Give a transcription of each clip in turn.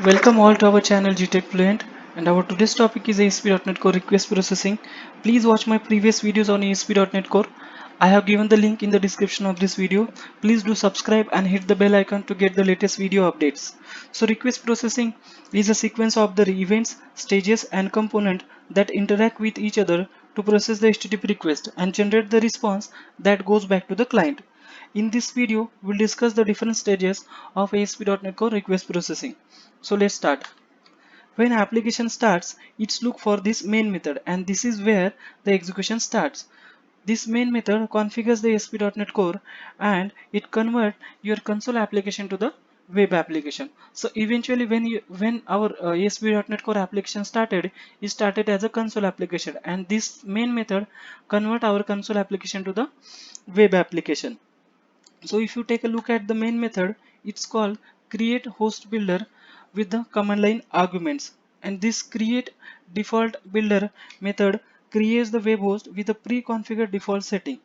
Welcome all to our channel GTech Fluent, and our today's topic is ASP.NET Core request processing. Please watch my previous videos on ASP.NET Core. I have given the link in the description of this video. Please do subscribe and hit the bell icon to get the latest video updates. So request processing is a sequence of the events, stages and components that interact with each other to process the HTTP request and generate the response that goes back to the client. In this video, we'll discuss the different stages of ASP.NET Core request processing. So let's start. When application starts, it's look for this main method, and this is where the execution starts. This main method configures the ASP.NET Core and it converts your console application to the web application. So eventually when our ASP.NET Core application started, it started as a console application, and this main method convert our console application to the web application. So if you take a look at the main method, it's called create host builder with the command line arguments, and this create default builder method creates the web host with a pre-configured default setting.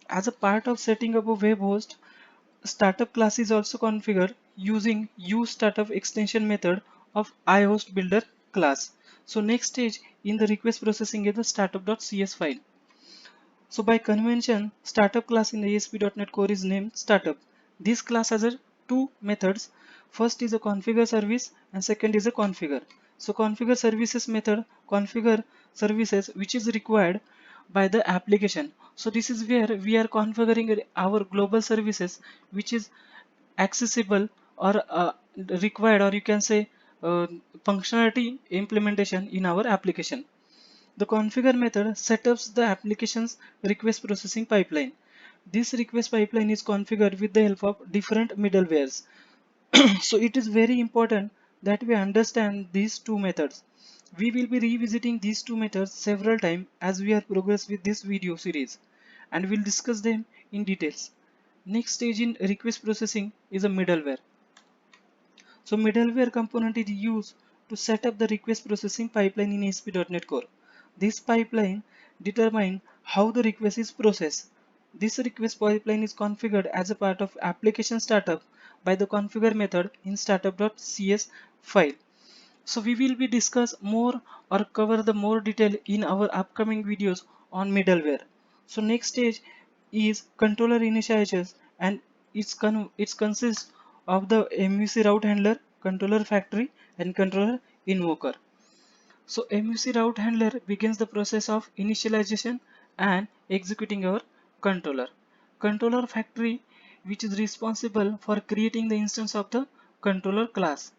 As a part of setting up a web host, startup class is also configured using use startup extension method of iHostBuilder class. So next stage in the request processing is the startup.cs file. So by convention, startup class in the ASP.NET Core is named startup. This class has two methods. First is a configure service and second is a configure. So configure services method configure services which is required by the application. So this is where we are configuring our global services which is accessible or required, or you can say functionality implementation in our application. The configure method sets up the application's request processing pipeline. This request pipeline is configured with the help of different middlewares. So it is very important that we understand these two methods. We will be revisiting these two methods several times as we are progress with this video series, and we'll discuss them in details. Next stage in request processing is a middleware. So middleware component is used to set up the request processing pipeline in ASP.NET Core. This pipeline determines how the request is processed. This request pipeline is configured as a part of application startup by the configure method in startup.cs file. So we will be discuss more or cover the more detail in our upcoming videos on middleware. So next stage is controller initializers, and it's consists of the MVC route handler, controller factory and controller invoker. So MVC route handler begins the process of initialization and executing our controller. Controller factory, which is responsible for creating the instance of the controller class.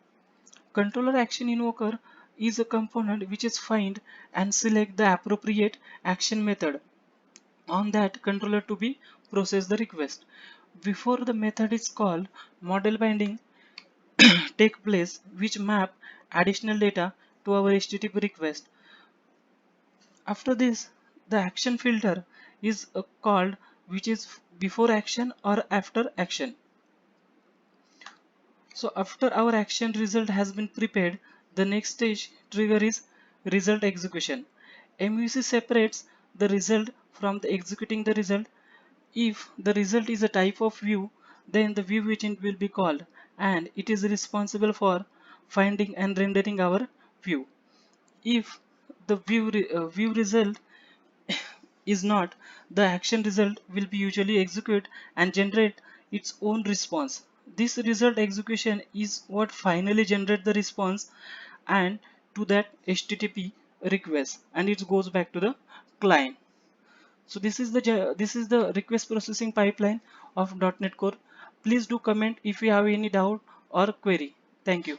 Controller action invoker is a component which is find and select the appropriate action method on that controller to be process the request. Before the method is called, model binding take place which map additional data to our HTTP request. After this, the action filter is called, which is before action or after action. So after our action result has been prepared, the next stage trigger is result execution. MVC separates the result from the executing the result. If the result is a type of view, then the view agent will be called, and it is responsible for finding and rendering our view. If the view result is not, the action result will be usually execute and generate its own response. This result execution is what finally generate the response and to that HTTP request, and it goes back to the client. So this is the request processing pipeline of .NET Core. Please do comment if you have any doubt or query. Thank you.